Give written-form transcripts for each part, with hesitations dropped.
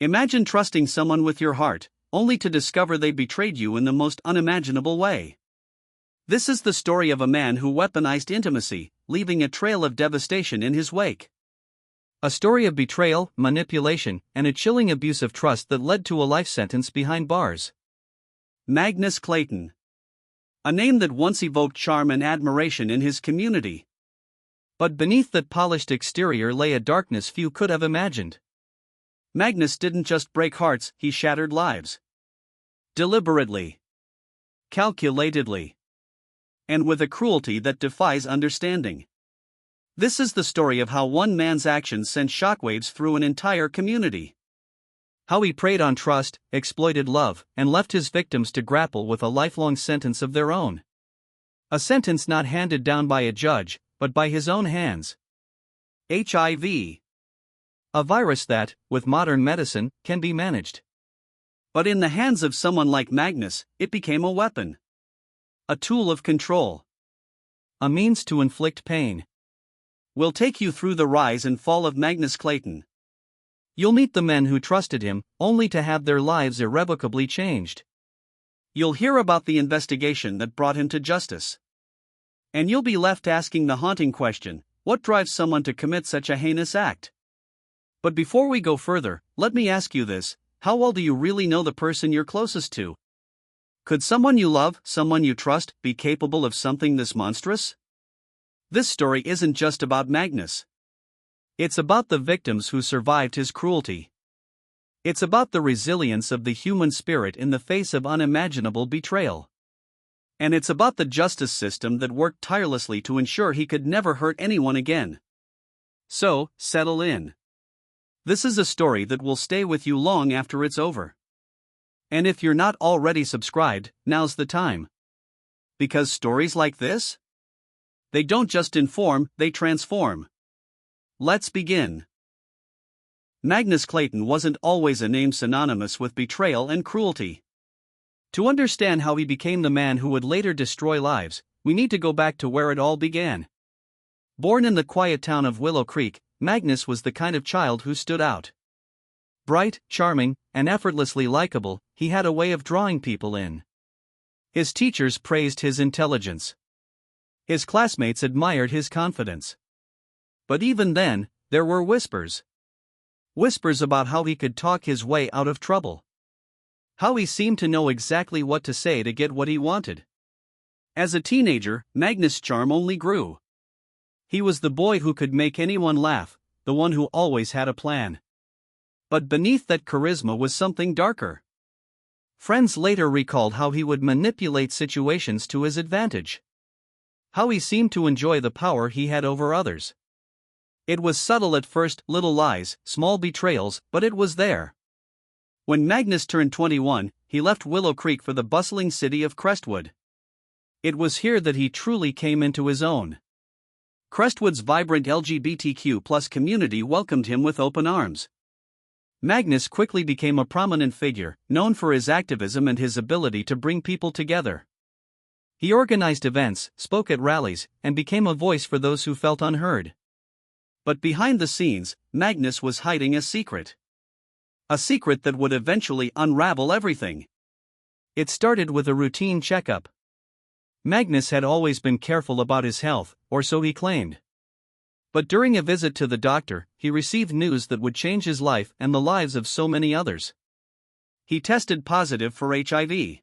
Imagine trusting someone with your heart, only to discover they betrayed you in the most unimaginable way. This is the story of a man who weaponized intimacy, leaving a trail of devastation in his wake. A story of betrayal, manipulation, and a chilling abuse of trust that led to a life sentence behind bars. Magnus Clayton. A name that once evoked charm and admiration in his community. But beneath that polished exterior lay a darkness few could have imagined. Magnus didn't just break hearts, he shattered lives. Deliberately. Calculatedly. And with a cruelty that defies understanding. This is the story of how one man's actions sent shockwaves through an entire community. How he preyed on trust, exploited love, and left his victims to grapple with a lifelong sentence of their own. A sentence not handed down by a judge, but by his own hands. HIV. A virus that, with modern medicine, can be managed. But in the hands of someone like Magnus, it became a weapon. A tool of control. A means to inflict pain. We'll take you through the rise and fall of Magnus Clayton. You'll meet the men who trusted him, only to have their lives irrevocably changed. You'll hear about the investigation that brought him to justice. And you'll be left asking the haunting question, what drives someone to commit such a heinous act? But before we go further, let me ask you this: how well do you really know the person you're closest to? Could someone you love, someone you trust, be capable of something this monstrous? This story isn't just about Magnus. It's about the victims who survived his cruelty. It's about the resilience of the human spirit in the face of unimaginable betrayal. And it's about the justice system that worked tirelessly to ensure he could never hurt anyone again. So, settle in. This is a story that will stay with you long after it's over. And if you're not already subscribed, now's the time. Because stories like this? They don't just inform, they transform. Let's begin. Magnus Clayton wasn't always a name synonymous with betrayal and cruelty. To understand how he became the man who would later destroy lives, we need to go back to where it all began. Born in the quiet town of Willow Creek, Magnus was the kind of child who stood out. Bright, charming, and effortlessly likable, he had a way of drawing people in. His teachers praised his intelligence. His classmates admired his confidence. But even then, there were whispers. Whispers about how he could talk his way out of trouble. How he seemed to know exactly what to say to get what he wanted. As a teenager, Magnus' charm only grew. He was the boy who could make anyone laugh, the one who always had a plan. But beneath that charisma was something darker. Friends later recalled how he would manipulate situations to his advantage. How he seemed to enjoy the power he had over others. It was subtle at first, little lies, small betrayals, but it was there. When Magnus turned 21, he left Willow Creek for the bustling city of Crestwood. It was here that he truly came into his own. Crestwood's vibrant LGBTQ+ community welcomed him with open arms. Magnus quickly became a prominent figure, known for his activism and his ability to bring people together. He organized events, spoke at rallies, and became a voice for those who felt unheard. But behind the scenes, Magnus was hiding a secret. A secret that would eventually unravel everything. It started with a routine checkup. Magnus had always been careful about his health, or so he claimed. But during a visit to the doctor, he received news that would change his life and the lives of so many others. He tested positive for HIV.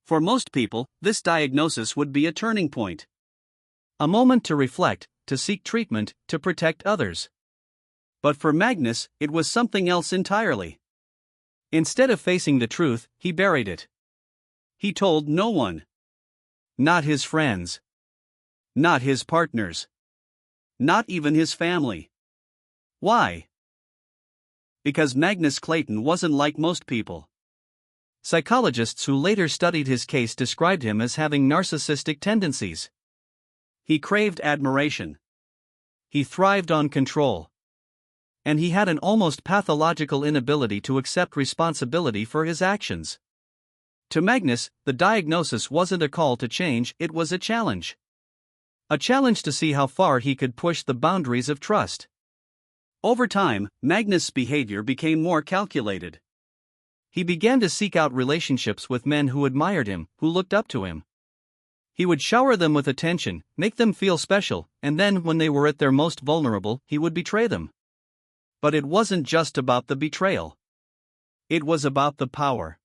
For most people, this diagnosis would be a turning point. A moment to reflect, to seek treatment, to protect others. But for Magnus, it was something else entirely. Instead of facing the truth, he buried it. He told no one. Not his friends. Not his partners. Not even his family. Why? Because Magnus Clayton wasn't like most people. Psychologists who later studied his case described him as having narcissistic tendencies. He craved admiration. He thrived on control. And he had an almost pathological inability to accept responsibility for his actions. To Magnus, the diagnosis wasn't a call to change, it was a challenge. A challenge to see how far he could push the boundaries of trust. Over time, Magnus' behavior became more calculated. He began to seek out relationships with men who admired him, who looked up to him. He would shower them with attention, make them feel special, and then, when they were at their most vulnerable, he would betray them. But it wasn't just about the betrayal. It was about the power.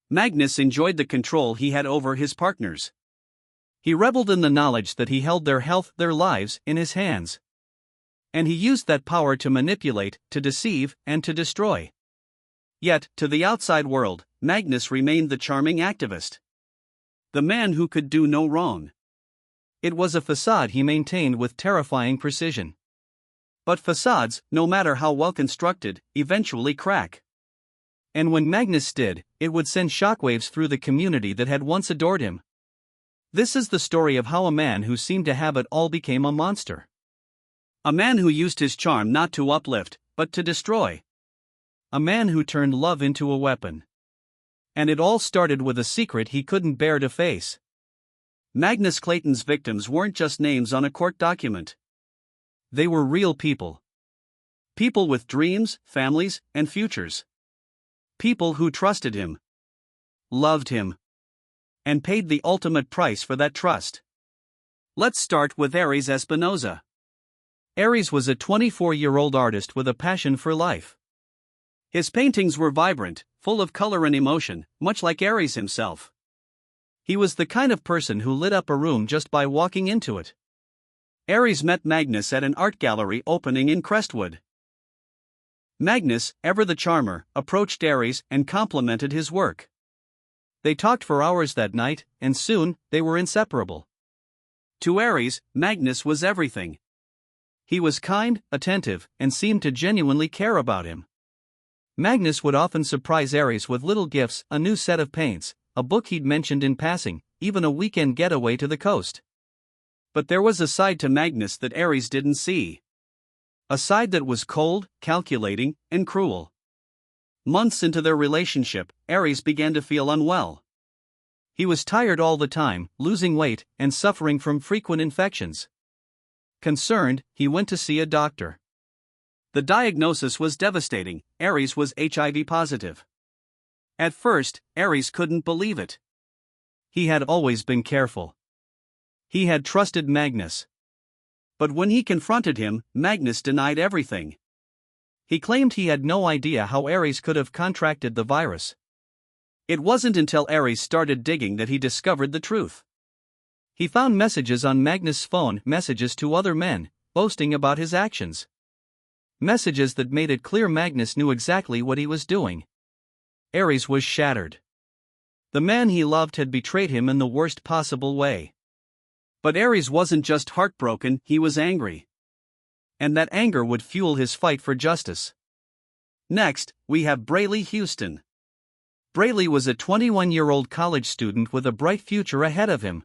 Magnus enjoyed the control he had over his partners. He reveled in the knowledge that he held their health, their lives, in his hands. And he used that power to manipulate, to deceive, and to destroy. Yet, to the outside world, Magnus remained the charming activist. The man who could do no wrong. It was a facade he maintained with terrifying precision. But facades, no matter how well constructed, eventually crack. And when Magnus did, it would send shockwaves through the community that had once adored him. This is the story of how a man who seemed to have it all became a monster. A man who used his charm not to uplift, but to destroy. A man who turned love into a weapon. And it all started with a secret he couldn't bear to face. Magnus Clayton's victims weren't just names on a court document. They were real people. People with dreams, families, and futures. People who trusted him, loved him, and paid the ultimate price for that trust. Let's start with Aries Espinosa. Aries was a 24-year-old artist with a passion for life. His paintings were vibrant, full of color and emotion, much like Aries himself. He was the kind of person who lit up a room just by walking into it. Aries met Magnus at an art gallery opening in Crestwood. Magnus, ever the charmer, approached Aries and complimented his work. They talked for hours that night, and soon, they were inseparable. To Aries, Magnus was everything. He was kind, attentive, and seemed to genuinely care about him. Magnus would often surprise Aries with little gifts, a new set of paints, a book he'd mentioned in passing, even a weekend getaway to the coast. But there was a side to Magnus that Aries didn't see. A side that was cold, calculating, and cruel. Months into their relationship, Aries began to feel unwell. He was tired all the time, losing weight, and suffering from frequent infections. Concerned, he went to see a doctor. The diagnosis was devastating. Aries was HIV positive. At first, Aries couldn't believe it. He had always been careful. He had trusted Magnus. But when he confronted him, Magnus denied everything. He claimed he had no idea how Aries could have contracted the virus. It wasn't until Aries started digging that he discovered the truth. He found messages on Magnus' phone, messages to other men, boasting about his actions. Messages that made it clear Magnus knew exactly what he was doing. Aries was shattered. The man he loved had betrayed him in the worst possible way. But Aries wasn't just heartbroken, he was angry. And that anger would fuel his fight for justice. Next, we have Brayley Houston. Brayley was a 21-year-old college student with a bright future ahead of him.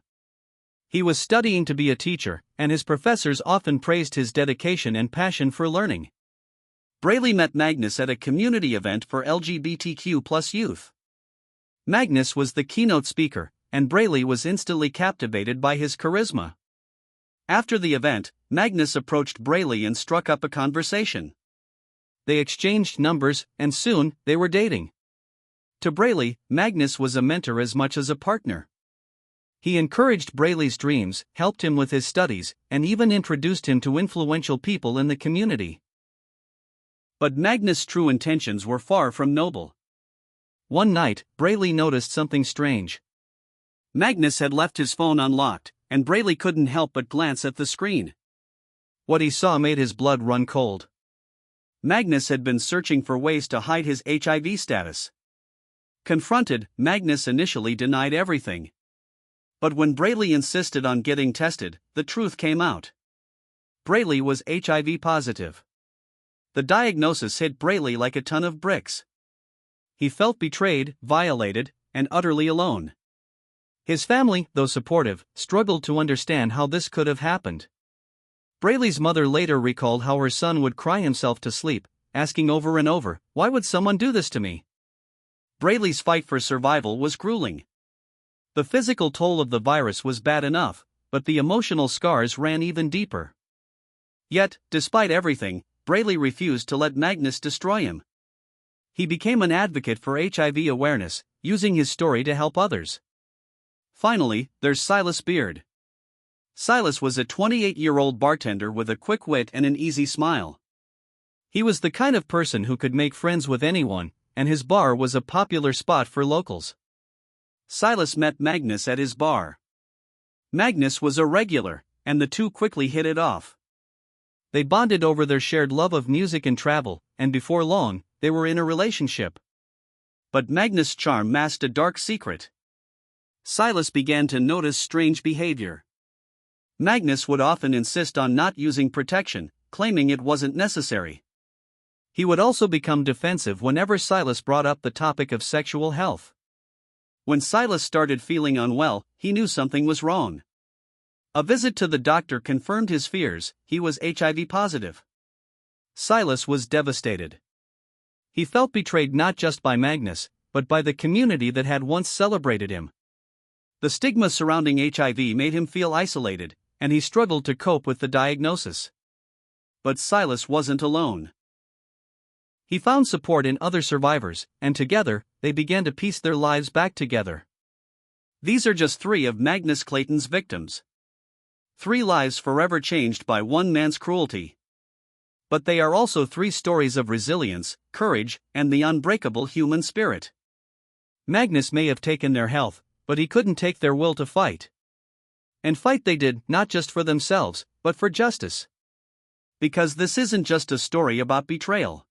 He was studying to be a teacher, and his professors often praised his dedication and passion for learning. Brayley met Magnus at a community event for LGBTQ+ youth. Magnus was the keynote speaker, and Brayley was instantly captivated by his charisma. After the event, Magnus approached Brayley and struck up a conversation. They exchanged numbers, and soon, they were dating. To Brayley, Magnus was a mentor as much as a partner. He encouraged Brayley's dreams, helped him with his studies, and even introduced him to influential people in the community. But Magnus' true intentions were far from noble. One night, Brayley noticed something strange. Magnus had left his phone unlocked, and Brayley couldn't help but glance at the screen. What he saw made his blood run cold. Magnus had been searching for ways to hide his HIV status. Confronted, Magnus initially denied everything. But when Brayley insisted on getting tested, the truth came out. Brayley was HIV positive. The diagnosis hit Brayley like a ton of bricks. He felt betrayed, violated, and utterly alone. His family, though supportive, struggled to understand how this could have happened. Brayley's mother later recalled how her son would cry himself to sleep, asking over and over, "Why would someone do this to me?" Brayley's fight for survival was grueling. The physical toll of the virus was bad enough, but the emotional scars ran even deeper. Yet, despite everything, Braley refused to let Magnus destroy him. He became an advocate for HIV awareness, using his story to help others. Finally, there's Silas Beard. Silas was a 28-year-old bartender with a quick wit and an easy smile. He was the kind of person who could make friends with anyone, and his bar was a popular spot for locals. Silas met Magnus at his bar. Magnus was a regular, and the two quickly hit it off. They bonded over their shared love of music and travel, and before long, they were in a relationship. But Magnus' charm masked a dark secret. Silas began to notice strange behavior. Magnus would often insist on not using protection, claiming it wasn't necessary. He would also become defensive whenever Silas brought up the topic of sexual health. When Silas started feeling unwell, he knew something was wrong. A visit to the doctor confirmed his fears. He was HIV positive. Silas was devastated. He felt betrayed not just by Magnus, but by the community that had once celebrated him. The stigma surrounding HIV made him feel isolated, and he struggled to cope with the diagnosis. But Silas wasn't alone. He found support in other survivors, and together, they began to piece their lives back together. These are just 3 of Magnus Clayton's victims. 3 lives forever changed by one man's cruelty. But they are also 3 stories of resilience, courage, and the unbreakable human spirit. Magnus may have taken their health, but he couldn't take their will to fight. And fight they did, not just for themselves, but for justice. Because this isn't just a story about betrayal.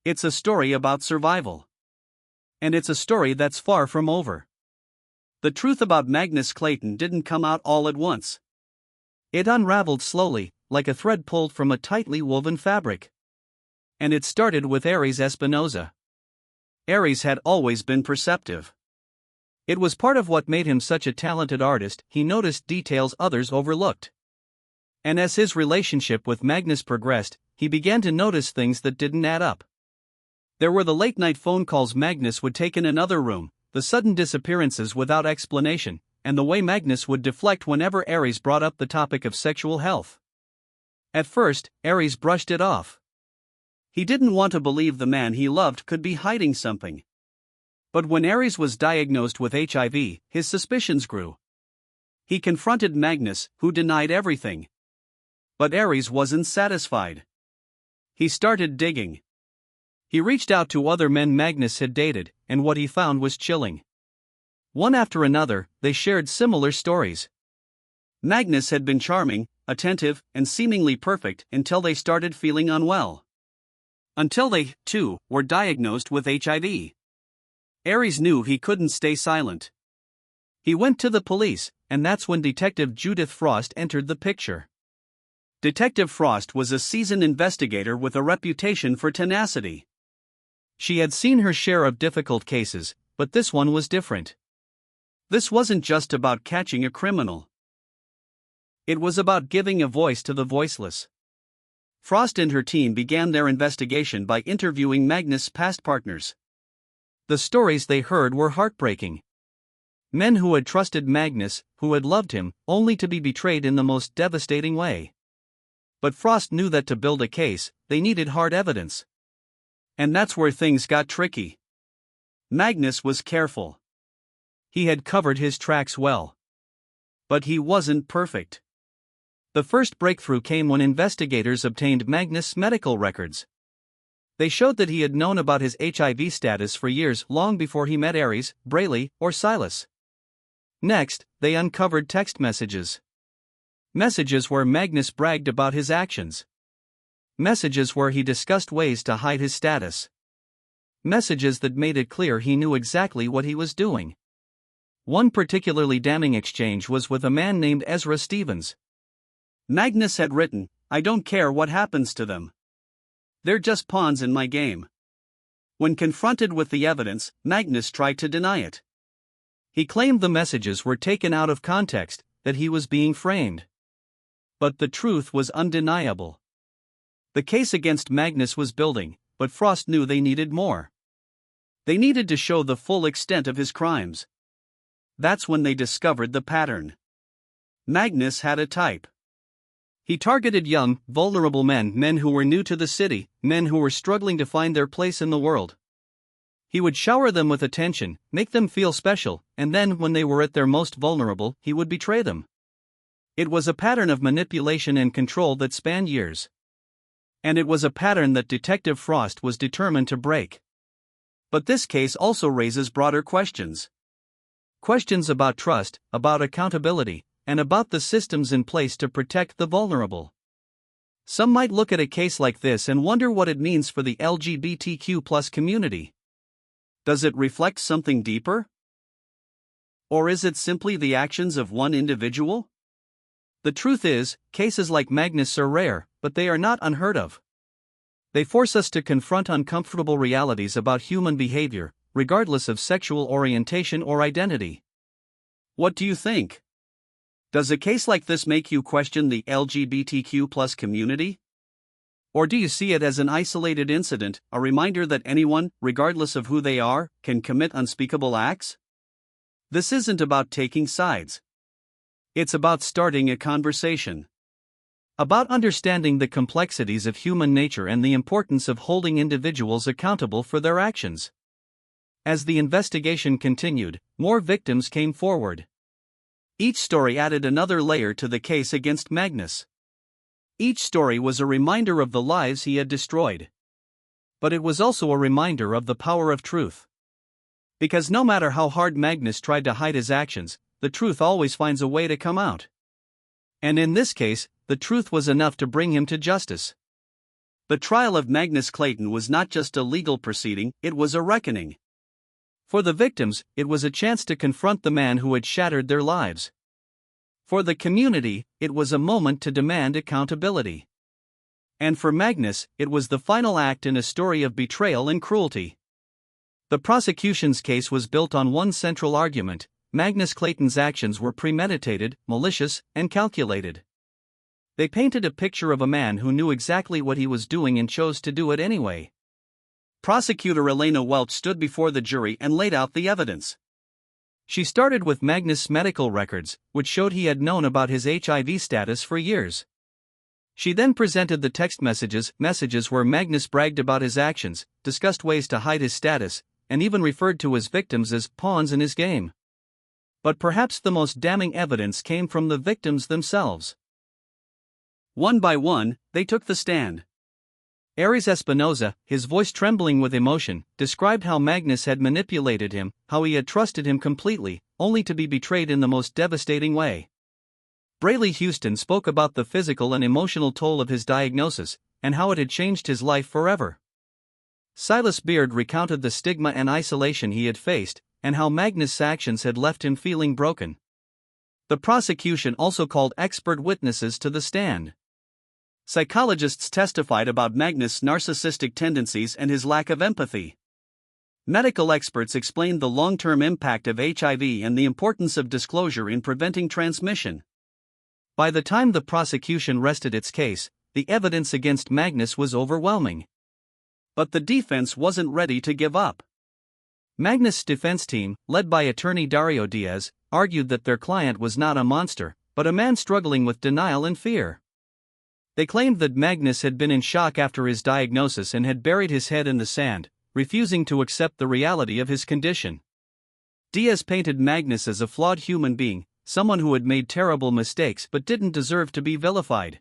It's a story about survival. And it's a story that's far from over. The truth about Magnus Clayton didn't come out all at once. It unraveled slowly, like a thread pulled from a tightly woven fabric. And it started with Aries Espinosa. Aries had always been perceptive. It was part of what made him such a talented artist. He noticed details others overlooked. And as his relationship with Magnus progressed, he began to notice things that didn't add up. There were the late-night phone calls Magnus would take in another room, the sudden disappearances without explanation, and the way Magnus would deflect whenever Aries brought up the topic of sexual health. At first, Aries brushed it off. He didn't want to believe the man he loved could be hiding something. But when Aries was diagnosed with HIV, his suspicions grew. He confronted Magnus, who denied everything. But Aries wasn't satisfied. He started digging. He reached out to other men Magnus had dated, and what he found was chilling. One after another, they shared similar stories. Magnus had been charming, attentive, and seemingly perfect until they started feeling unwell. Until they, too, were diagnosed with HIV. Aries knew he couldn't stay silent. He went to the police, and that's when Detective Judith Frost entered the picture. Detective Frost was a seasoned investigator with a reputation for tenacity. She had seen her share of difficult cases, but this one was different. This wasn't just about catching a criminal. It was about giving a voice to the voiceless. Frost and her team began their investigation by interviewing Magnus' past partners. The stories they heard were heartbreaking. Men who had trusted Magnus, who had loved him, only to be betrayed in the most devastating way. But Frost knew that to build a case, they needed hard evidence. And that's where things got tricky. Magnus was careful. He had covered his tracks well. But he wasn't perfect. The first breakthrough came when investigators obtained Magnus' medical records. They showed that he had known about his HIV status for years, long before he met Aries, Braley, or Silas. Next, they uncovered text messages. Messages where Magnus bragged about his actions. Messages where he discussed ways to hide his status. Messages that made it clear he knew exactly what he was doing. One particularly damning exchange was with a man named Ezra Stevens. Magnus had written, "I don't care what happens to them. They're just pawns in my game." When confronted with the evidence, Magnus tried to deny it. He claimed the messages were taken out of context, that he was being framed. But the truth was undeniable. The case against Magnus was building, but Frost knew they needed more. They needed to show the full extent of his crimes. That's when they discovered the pattern. Magnus had a type. He targeted young, vulnerable men who were new to the city, men who were struggling to find their place in the world. He would shower them with attention, make them feel special, and then, when they were at their most vulnerable, he would betray them. It was a pattern of manipulation and control that spanned years. And it was a pattern that Detective Frost was determined to break. But this case also raises broader questions. Questions about trust, about accountability, and about the systems in place to protect the vulnerable. Some might look at a case like this and wonder what it means for the LGBTQ+ community. Does it reflect something deeper? Or is it simply the actions of one individual? The truth is, cases like Magnus are rare, but they are not unheard of. They force us to confront uncomfortable realities about human behavior, regardless of sexual orientation or identity. What do you think? Does a case like this make you question the LGBTQ+ community? Or do you see it as an isolated incident, a reminder that anyone, regardless of who they are, can commit unspeakable acts? This isn't about taking sides. It's about starting a conversation. About understanding the complexities of human nature and the importance of holding individuals accountable for their actions. As the investigation continued, more victims came forward. Each story added another layer to the case against Magnus. Each story was a reminder of the lives he had destroyed. But it was also a reminder of the power of truth. Because no matter how hard Magnus tried to hide his actions, the truth always finds a way to come out. And in this case, the truth was enough to bring him to justice. The trial of Magnus Clayton was not just a legal proceeding, it was a reckoning. For the victims, it was a chance to confront the man who had shattered their lives. For the community, it was a moment to demand accountability. And for Magnus, it was the final act in a story of betrayal and cruelty. The prosecution's case was built on one central argument: Magnus Clayton's actions were premeditated, malicious, and calculated. They painted a picture of a man who knew exactly what he was doing and chose to do it anyway. Prosecutor Elena Welch stood before the jury and laid out the evidence. She started with Magnus' medical records, which showed he had known about his HIV status for years. She then presented the text messages where Magnus bragged about his actions, discussed ways to hide his status, and even referred to his victims as pawns in his game. But perhaps the most damning evidence came from the victims themselves. One by one, they took the stand. Aries Espinoza, his voice trembling with emotion, described how Magnus had manipulated him, how he had trusted him completely, only to be betrayed in the most devastating way. Brayley Houston spoke about the physical and emotional toll of his diagnosis, and how it had changed his life forever. Silas Beard recounted the stigma and isolation he had faced, and how Magnus' actions had left him feeling broken. The prosecution also called expert witnesses to the stand. Psychologists testified about Magnus' narcissistic tendencies and his lack of empathy. Medical experts explained the long-term impact of HIV and the importance of disclosure in preventing transmission. By the time the prosecution rested its case, the evidence against Magnus was overwhelming. But the defense wasn't ready to give up. Magnus' defense team, led by attorney Dario Diaz, argued that their client was not a monster, but a man struggling with denial and fear. They claimed that Magnus had been in shock after his diagnosis and had buried his head in the sand, refusing to accept the reality of his condition. Diaz painted Magnus as a flawed human being, someone who had made terrible mistakes but didn't deserve to be vilified.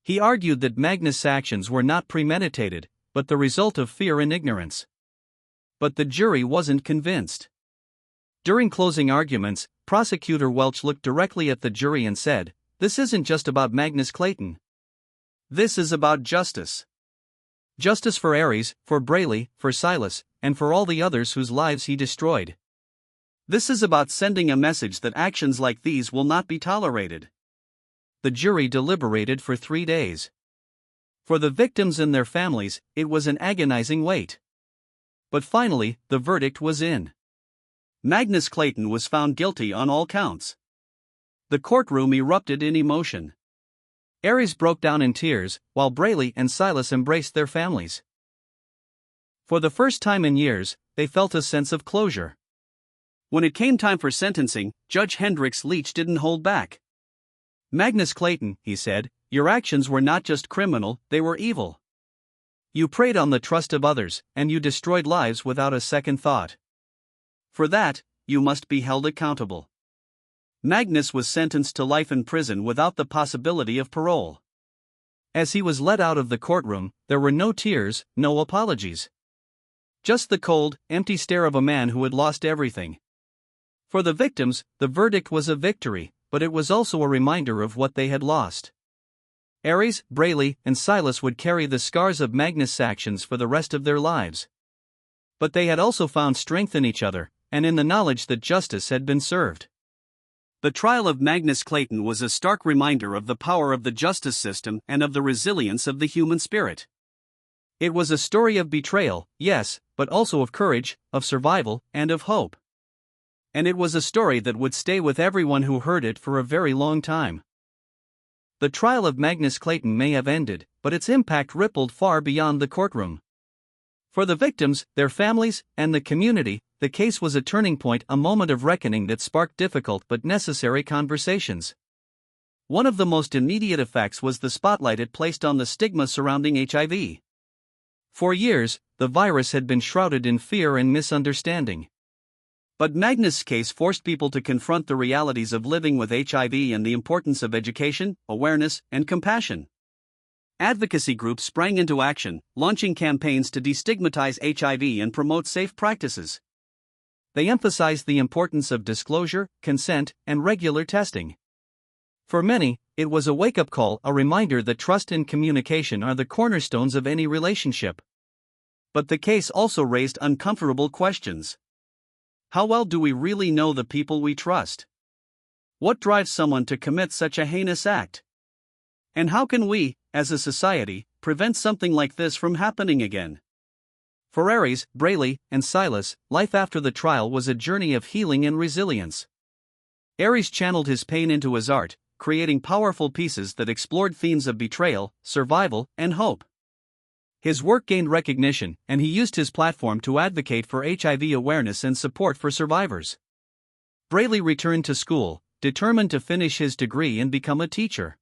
He argued that Magnus' actions were not premeditated, but the result of fear and ignorance. But the jury wasn't convinced. During closing arguments, Prosecutor Welch looked directly at the jury and said, "This isn't just about Magnus Clayton. This is about justice. Justice for Aries, for Brayley, for Silas, and for all the others whose lives he destroyed. This is about sending a message that actions like these will not be tolerated." The jury deliberated for 3 days. For the victims and their families, it was an agonizing wait. But finally, the verdict was in. Magnus Clayton was found guilty on all counts. The courtroom erupted in emotion. Aries broke down in tears, while Brayley and Silas embraced their families. For the first time in years, they felt a sense of closure. When it came time for sentencing, Judge Hendricks Leach didn't hold back. "Magnus Clayton," he said, Your actions were not just criminal, they were evil. You preyed on the trust of others, and you destroyed lives without a second thought. For that, you must be held accountable. Magnus was sentenced to life in prison without the possibility of parole. As he was let out of the courtroom, there were no tears, no apologies. Just the cold, empty stare of a man who had lost everything. For the victims, the verdict was a victory, but it was also a reminder of what they had lost. Aries, Brayley, and Silas would carry the scars of Magnus' actions for the rest of their lives. But they had also found strength in each other, and in the knowledge that justice had been served. The trial of Magnus Clayton was a stark reminder of the power of the justice system and of the resilience of the human spirit. It was a story of betrayal, yes, but also of courage, of survival, and of hope. And it was a story that would stay with everyone who heard it for a very long time. The trial of Magnus Clayton may have ended, but its impact rippled far beyond the courtroom. For the victims, their families, and the community, the case was a turning point, a moment of reckoning that sparked difficult but necessary conversations. One of the most immediate effects was the spotlight it placed on the stigma surrounding HIV. For years, the virus had been shrouded in fear and misunderstanding. But Magnus' case forced people to confront the realities of living with HIV and the importance of education, awareness, and compassion. Advocacy groups sprang into action, launching campaigns to destigmatize HIV and promote safe practices. They emphasized the importance of disclosure, consent, and regular testing. For many, it was a wake-up call, a reminder that trust and communication are the cornerstones of any relationship. But the case also raised uncomfortable questions. How well do we really know the people we trust? What drives someone to commit such a heinous act? And how can we, as a society, prevent something like this from happening again? For Aries, Brayley, and Silas, life after the trial was a journey of healing and resilience. Aries channeled his pain into his art, creating powerful pieces that explored themes of betrayal, survival, and hope. His work gained recognition, and he used his platform to advocate for HIV awareness and support for survivors. Brayley returned to school, determined to finish his degree and become a teacher.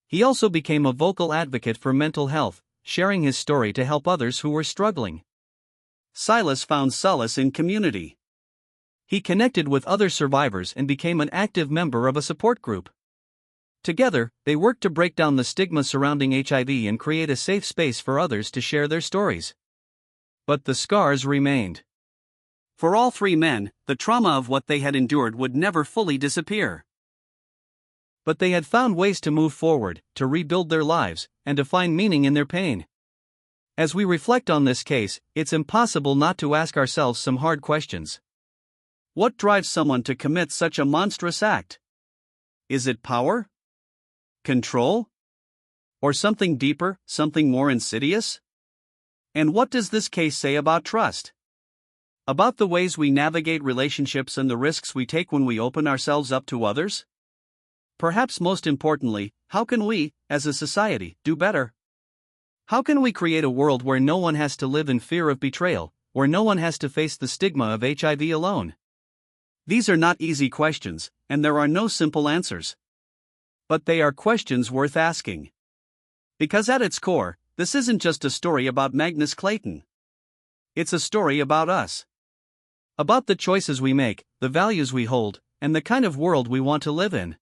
He also became a vocal advocate for mental health, sharing his story to help others who were struggling. Silas found solace in community. He connected with other survivors and became an active member of a support group. Together, they worked to break down the stigma surrounding HIV and create a safe space for others to share their stories. But the scars remained. For all three men, the trauma of what they had endured would never fully disappear. But they had found ways to move forward, to rebuild their lives, and to find meaning in their pain. As we reflect on this case, it's impossible not to ask ourselves some hard questions. What drives someone to commit such a monstrous act? Is it power? Control? Or something deeper, something more insidious? And what does this case say about trust? About the ways we navigate relationships and the risks we take when we open ourselves up to others? Perhaps most importantly, how can we, as a society, do better? How can we create a world where no one has to live in fear of betrayal, where no one has to face the stigma of HIV alone? These are not easy questions, and there are no simple answers. But they are questions worth asking. Because at its core, this isn't just a story about Magnus Clayton. It's a story about us. About the choices we make, the values we hold, and the kind of world we want to live in.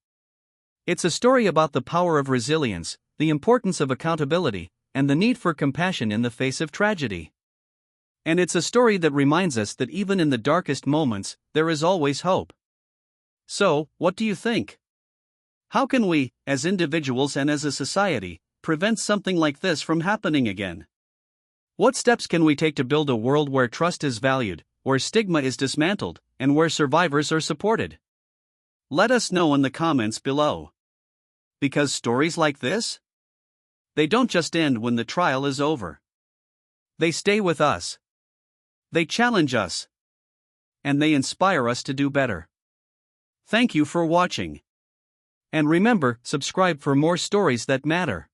It's a story about the power of resilience, the importance of accountability, and the need for compassion in the face of tragedy. And it's a story that reminds us that even in the darkest moments, there is always hope. So, what do you think? How can we, as individuals and as a society, prevent something like this from happening again? What steps can we take to build a world where trust is valued, where stigma is dismantled, and where survivors are supported? Let us know in the comments below. Because stories like this? They don't just end when the trial is over. They stay with us. They challenge us. And they inspire us to do better. Thank you for watching. And remember, subscribe for more stories that matter.